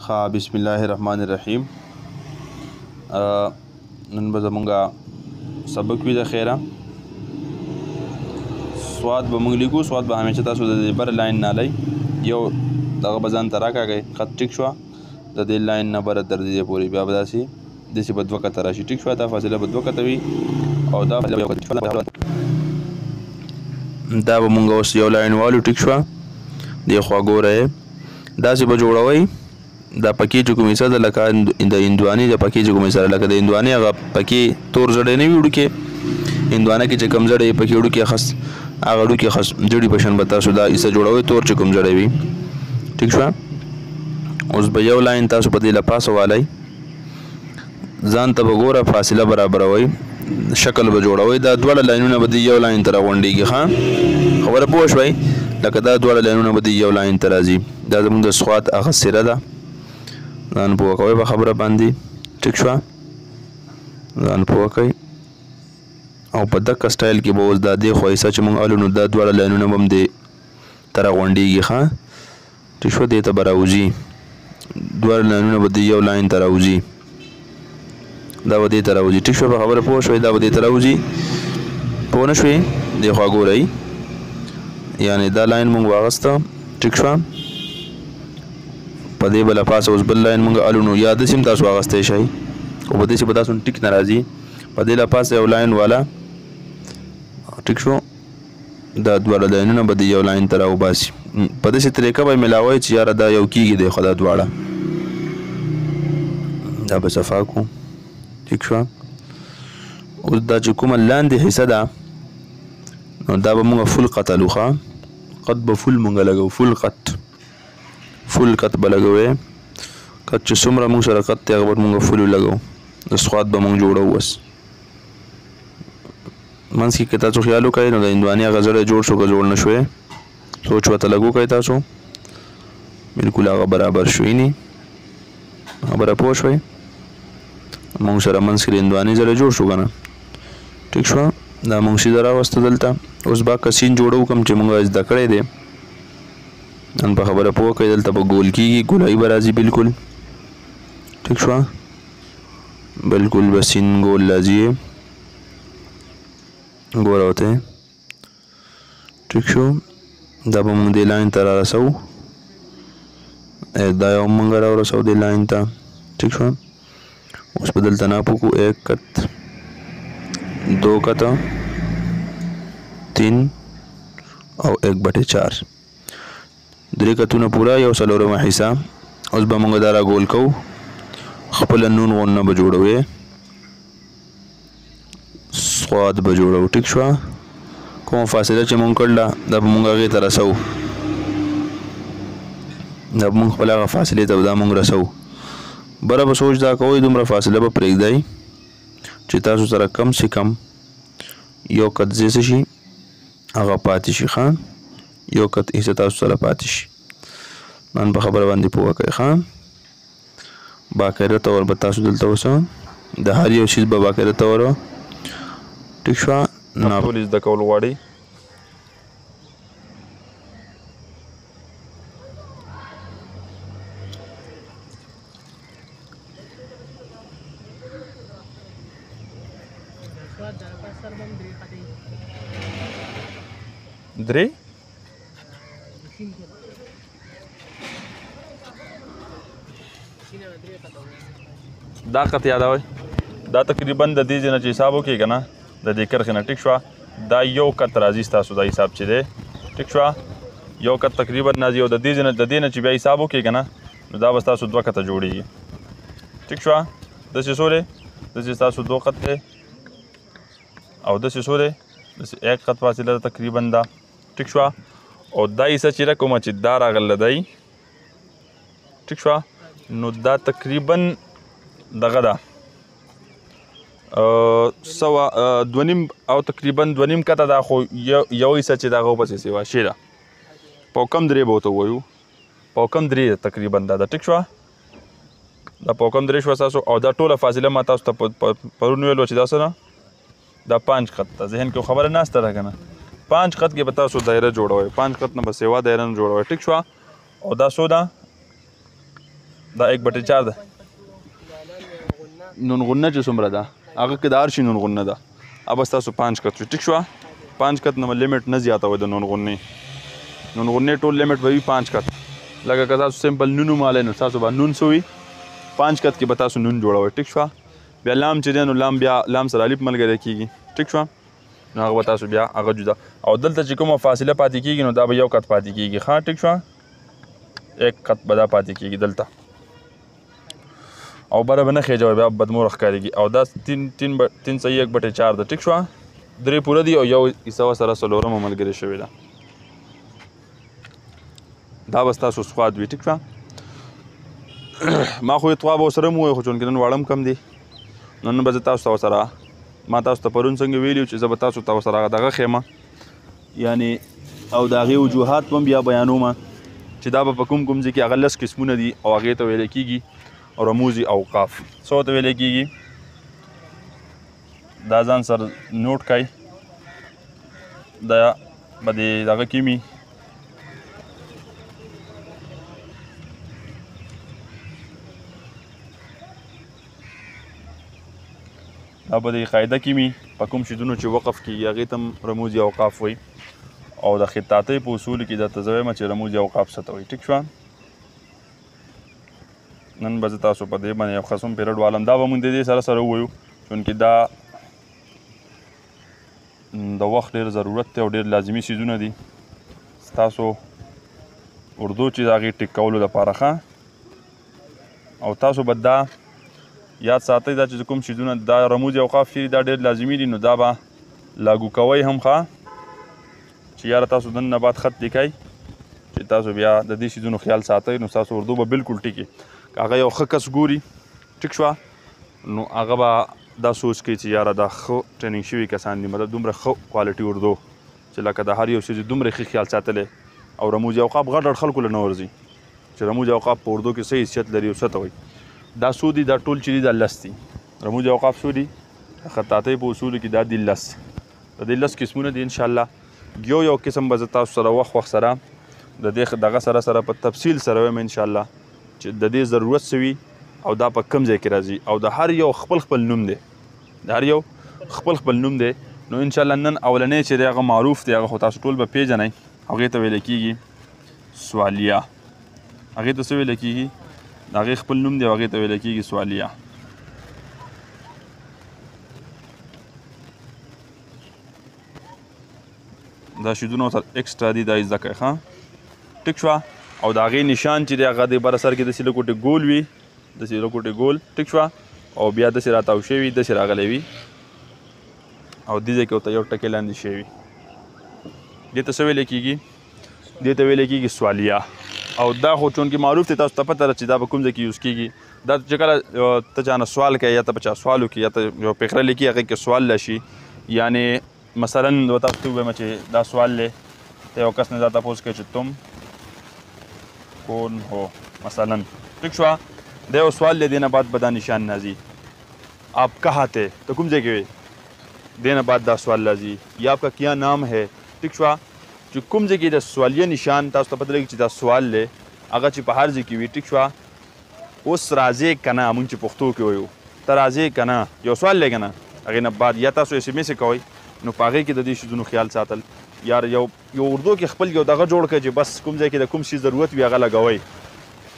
بسم الله الرحمن الرحیم. نن به زمونږ سبق وي د خیره. سواد به مونږ لیکو. سواد به همیشه تاسو د بر لاین نه لای یو دغه به ځان ته راکاږئ خط ټیک شوه د دې لاین نه بره تر دې پورې بیا به داسې به 2 کته راشي. ټیک شوه. دا فاصله به 2 کته وي او دا به مونږ اوس یو لاین والو. ټیک شوه. دې خوا ګوره داسې به جوړوئ. دا پکې چې کوم حصه ده لکه د هندوانې د پکې چې کوم حصه ده لکه د هندوانې هغه پکې تور زړی نه وي وړوکې هندوانه کې چې کوم زړی پکې وړوکې خس هغه وړوکې خس زړي په شان به تاسو دا حصه جوړوئ تور چې کوم زړی وي. ټیک شوه. اوس به یو لاین تاسو په دې له پاسه والئ. ځان ته به ګوره فاصله برابروئ. شکل به جوړوئ. دا دواړه لاینونه به د یو لاین ته راغونډېږي. ښه خبره پوه شوئ. لکه دا دواړه لاینونه به د یو لاین ته راځي. دا زموږ د سواد هغه سره ده. ځان پوه کوئ په خبره باندې. ټیک شوه. ځان پوه کوئ او په دغه سټایل کې به اوس دا دې خوا حصه چې موږ الو نو دا دواړه لاینونه به هم دې ته راغونډېږي. ښه ټیک شوه. دې ته به راوځي. دواړه لاینونه به د یو لاین ته راوځي. دا به دې ته راوځي. ټیک شوه. په خبره پوه شوئ. دا به دې ته راوځي. پوه نه شوې. دې خوا ګورئ. یعنې دا لاین موږ واغسته. ټیک شوه. په دې بله پاسه اوس بل لاین موږ الو نو یا داسې هم تاسو اخیستی شئ خو په داسې به تاسو ټیک نه راځي. په دې له پاسه یو لاین والا. ټیک شو. دا دواړه لاینونه به د یو لاین ته راوباسي. په داسې طریقه به یې میلاوئ چې یاره دا یو کېږي دی خو دا دواړه دا به صفا کړو. ټیک شوه. اوس دا چې کومه لاندې حصه ده نو دا به موږ فل قط الو. ښه قط به فل موږ لګو. فل قط قط به لګوئ. قط چې څومره موږ سره قط دی هغه به موږ فل لګو. د سواد به موږ جوړو. اوس منځ کې که تاسو خیال وکړئ نو د هندوانې هغه زړی جوړ شو که جوړ نه شوی سوچ ورته لږ وکړئ تاسو بلکل هغه برابر شوی نی. خبره پوه شوئ. موږ سره منځ کې د هندوانې زړی جوړ شو که نه. ټیک شوه. دا موږ سیده راوسته دلته. اوس با کسین جوړو کوم چې موږ زده کړی دی نن په خبره پوه کوئ. دلته به ګول کېږي. ګولایي به راځي بلکل. ټیک شوه. بلکل به سین ګول راځي. ګوره ورته. ټیک شو. دا به موږ دې لاین ته رارسوو. دا یو موږ راورسوو دې لاین ته. ټیک شوه. اوس به دلته ناپ وکړو 1 کت 2 کته 3 او 1/4 3 کتونه پورا یو څلورمه حصه. اوس به موږ دا راګول کوو. خپله نون غونه به جوړوې. سواد به جوړو. ټیک شوه. کومه فاصله چې موږ کړله دا به موږ هغې ته رسوو. دا به موږ خپل هغه فاصلې ته دا موږ رسوو. بره به سوچ دا کوئ دومره فاصله به پرېږدئ چې تاسو سره کم سے کم یو کت ځای څه شي هغه پاتې شي. ښه یو کت حصه تاسو سره پاتې شي. نن په خبره باندې پوه کوئ. ښه باقاعده طور به تاسو دلته اوسه د هر یو شیز به باقاعده طور. ټیک شوه. ټول زده کول غواړئ. درې دا قط یادوئ. دا تقریبا د دې ځای نه چې حساب وکړئ که نه د دې کرښې نه. ټیک شوه. دا یو کت راځي ستاسو دا حساب چې دی. ټیک شوه. یو کت تقریبا راځي او د دې نه چې بیا حساب وکړئ که نه نو دا به ستاسو 2 کته جوړېږي. ټیک شوه. داسې څو دی داسې ستاسو 2 کت دی او داسې څو دی داسې 1 کت فاصله ده تقریبا ده. ټیک شوه. او دا حصه چې ده کومه چې دا راغله دی. ټیک شوه. نو دا تقریبا دغه ده 2.5 او تقریبا 2.5 کته ده خو یو حصه چې دغه ورپسې سیوا شي ده. پوکم 3 به ورته ووایو. پوکم 3 تقریبا دا ده. ټیک شوه. دا پوکم 3 شوه ستاسو او دا ټوله فاصله ما تاسو ته پرون ویلو چې دا څه ده دا 5 خط ده. ذهن کې خبره ناسته ده که نه. 5 خط کې به تاسو دایره جوړوئ. 5 خط نه به سیوا دایره نه جوړوئ. ټیک شوه. او دا څو ده دا 1/4 ده نون غنه چې څومره ده هغه کې د هر شي نون غنه ده اب بس تاسو 5 کت شو ټیک شو 5 کت نه لیمټ نه زیاته وي د نون غنې ټول لیمټ به وي 5 کت لکه که تاسو سمپل نونو مالې نو تاسو به نون سوي 5 کت کې به تاسو نون جوړوئ ټیک شو بیا لام چې دی نو لام سره الف ملګری کېږي ټیک شو نو هغه به تاسو بیا هغه جدا او دلته چې کومه فاصله پاتې کېږي نو دا به 1 کت پاتې کېږي ښه ټیک شو 1 کت به دا پاتې کېږي دلته او بره به نه خېجوئ بیا بدمور ښکارېږي او دا 3 صحیح 1/4 ده ټیک شو 3 پوره دي او یو حصه سره څلورمه ملګرې شوې ده دا بس تاسو سواد وي ټیک شو ما خو یې طواب ورسره مو ووایي خو چونکې نن واړه هم کم دي نن به زه تاسو ته ورسره ما تاسو ته پرون څنګه ویلي چې زه به تاسو ته ورسره دغه ښیمه یعنې او د هغې وجوهات به هم بیا بیانومه چې دا به په کوم ځای کې هغه 10 قسمونه دي او هغې ته ویلی کېږي رموز اوقاف څه ورته ویلی کېږي دا ځان سره نوټ کړئ دا به د دغه کې مي دا به د قاعده کې مي په کوم شیدونو چې وقف کېږي هغې ته هم رموز اوقاف وایي او د خطاطۍ په اصولو کې درته زه وایم چې رموز اوقاف څه ته وایي ټیک شوه نن به زه تاسو په دې باندې یو خصم پیریډ والم دا به مونږ د دې سره ووایو چونکې دا د وخت ډېر ضرورت دی او ډېر لازمي څیزونه دي ستاسو اردو چې د هغې ټیک کولو دپاره ښه او تاسو به دا یاد ساتئ دا چې کوم څیزونه دا رموز اوقاف چې دا ډېر لازمي دي نو دا به لاګو کوئ هم ښه چې یاره تاسو دن نه بعد خط لیکئ چې تاسو بیا د دې څیزونو خیال ساتئ نو ستاسو اردو به بالکل ټیکي که هغه یو ښه کس ګوري ټیک شوه نو هغه به دا سوچ کوي چې یاره دا ښه ټریننګ شوي کسان دي مطلب دومره ښه کوالټي اردو چې لکه د هر یو څیز دومره ښه خیال ساتلی او رموز اوقاف غټ غټ خلکو له نه ورځي چې رموز اوقاف په اردو کې څه حیثیت لري او څه ته وایي دا څو دي دا ټول چې دي دا 10 دي رموز اوقاف څو دي خطاطۍ په اصولو کې دا دي 10 د دې 10 قسمونه دي انشاءالله یو قسم به زه تاسو سره وخت سره د دې دغه سره په تفصیل سره وایم انشاءالله چې د دې ضرورت څه وي او دا په کوم ځای کې راځي او د هر یو خپل نوم دی د هر یو خپل نوم دی نو انشاءالله نن اولنی چې دی هغه معروف دی هغه خو تاسو ټول به پیژنئ هغې ته ویلی کېږي سوالیه هغې ته څه ویلی کېږي د هغې خپل نوم دی او هغې ته ویلی کېږي سوالیه دا شیدونه ورسره ایکسټرا دي دا یې زده کړئ ښه ټیک شوه او د هغې نشان چې دی هغه د بره سر کې داسې لږ ګول وي داسې لږ ګول ټیک شوه او بیا داسې راتاو شوي داسې راغلی وي او دې ځای کې ورته یو ټکی لاندې شوي دې ته څه ویلی کېږي دې ته ویلی کېږي سوالیه او دا خو چونکې معروف دی تاسو ته پته ده چې دا به کوم ځای کې یوز کېږي دا چې کله ته چا نه سوال کوې یا ته په چا سوال وکړي یا ته یو فقره لیکي هغې کې سوال راشي یعنې مثلا تاسو ته ووایم چې دا سوال دی ته یو کس نه دا تپوس کوي چې تم کون ہو مثلا ٹھیک شوا دا یو سوال دی دینه بعد به دا نشان راځي آپ کہاں تھے ته کوم ځای کې وې دینه بعد دا سوال راځي یا آپ کا کیا نام ہے ٹھیک شوا چې کوم ځای کې د سوالیه نشان تاسو ته پته لګي چې دا سوال دی هغه چې په هر ځای کې وي ټیک شوا اوس راځې که نه مونږ چې پښتو کې وایو ته راځې که نه یو سوال دی که نه هغې نه بعد یا تاسو اس ایم ایس کوئ نو په هغې کې د دې شیزونو خیال ساتل یا یو اردو کې خپل یو دغه جوړ کړئ چې بس کوم ځای کې د کوم شي ضرورت وي هغه لګوئ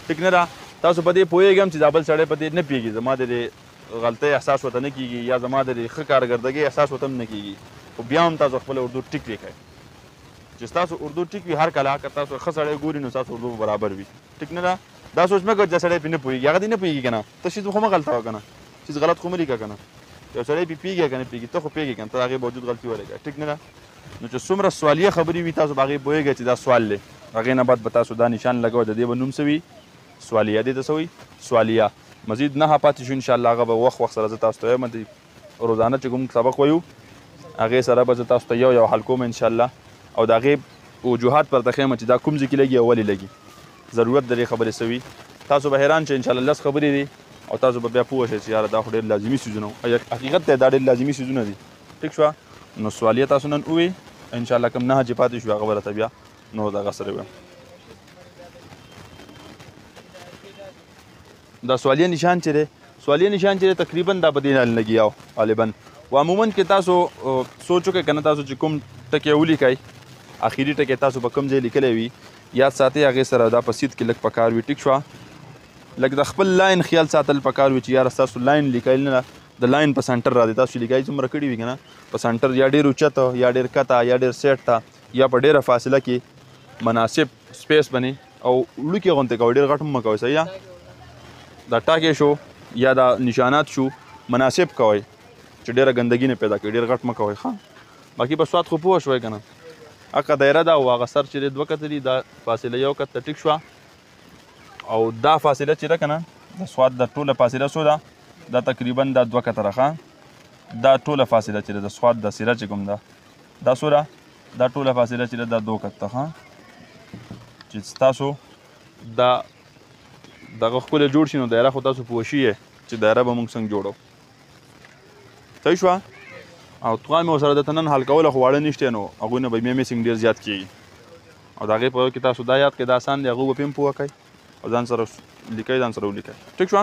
ټیک نه ده تاسو په دې پوهېږم چې دا بل سړی په دې نه پوهېږي زما د دې غلطۍ احساس ورته نه کېږي یا زما د دې ښه کارګردګۍ احساس ورته هم نه کېږي خو بیا هم تاسو خپله اردو ټیک لیکئ چې ستاسو اردو ټیک وي هر کله که تاسو ښه سړی ګوري نو ستاسو اردو برابر وي ټیک نه ده دا سوچ مه کوه چې دا سړی پرې نه پوهېږي هغه دې نه پوهېږي که نه ته شیز خو مه غلطه وه که نه چیز غلط خو مه لیکه که نه یو سړی پرې پوهېږي که نه پوهېږي ته خو پوهېږې که نه ته د هغې باوجود غلطي ولګه ټیک نه ده نو چې څومره سوالیه خبرې وي تاسو به هغې پوهېږئ چې دا سوال دی هغې نه بعد به تاسو دا نشان لګوئ د دې به نوم څه وي سوالیه دې ته څه وایي سوالیه مزید نه پاتې شو انشاءالله هغه به وخت سره زه تاسو ته وایم روزانه چې کوم سبق وایو هغې سره به زه تاسو ته یو حل کوم انشاءالله او د هغې وجوهات پر ته ښیم چې دا کوم ځای کې لګي او ولې لګي ضرورت د دې خبرې څه وي تاسو به حیران شئ انشاءالله 10 خبرې دي او تاسو به بیا پوه شئ چې یاره دا خو ډېر لازمي څیزونه حقیقت دی دا ډېر لازمي څیزونه دي ټیک شوه نو سوالیه تاسو نن ووایئ انشاءالله کوم نه چې پاتې شو هغه به راته بیا نور دغه سره ویم دا سوالیه نشان چې دی سوالیه نشان چې دی تقریبا دا په دې نه لګیاو غالبا و عموما کې تاسو سوچ وکړئ که نه تاسو چې کوم ټکی ولیکئ اخري ټکی تاسو په کوم ځای لیکلی وي یاد ساتئ هغې سره دا په سید کې لږ پکار وي ټیک شوه لږ د خپل لاین خیال ساتل پکار وي چې یاره ستاسو لاین لیکل نه د لاین په سنټر راځي تاسو چې لیکئ څومره کړي وي که نه په سنټر یا ډېر اوچته یا ډېر کته یا ډېر سیټ ته یا په ډېره فاصله کې مناسب سپیس باندې او وړوکې غونتې کوئ ډېر غټ هم مه کوئ صحیح ده دا ټاکې شو یا دا نشانات شو مناسب کوئ چې ډېره ګندګي نه پیدا کړي ډېر غټ مه کوئ ښه باقي په سواد خو پوه شوئ که نه هغه دایره ده او هغه سر چې دی 2 کته دي دا فاصله 1 کته ټیک شوه او دا فاصله چې ده که نه د سواد د ټوله فاصله څو ده دا تقریبا دا 2 کته ده ښه دا ټوله فاصله چې ده د سواد د سیره چې کوم ده دا څو ده دا ټوله فاصله چې ده دا 2 کته ښه چې ستاسو دا دغه ښکلی جوړ شي نو دایره خو تاسو پوه شي چې دایره به موږ څنګه جوړو صحیح شوه او توغا مې ورسره درته نن حل کوله خو واړه نشته نو هغوی نه به مې میسنګ ډېر زیات کېږي او د هغې په کې تاسو دا یاد کړئ دا اسان دی هغوی به پې هم پوه کوئ او ځان سره لیکئ ځان سره ولیکئ ټیک شوه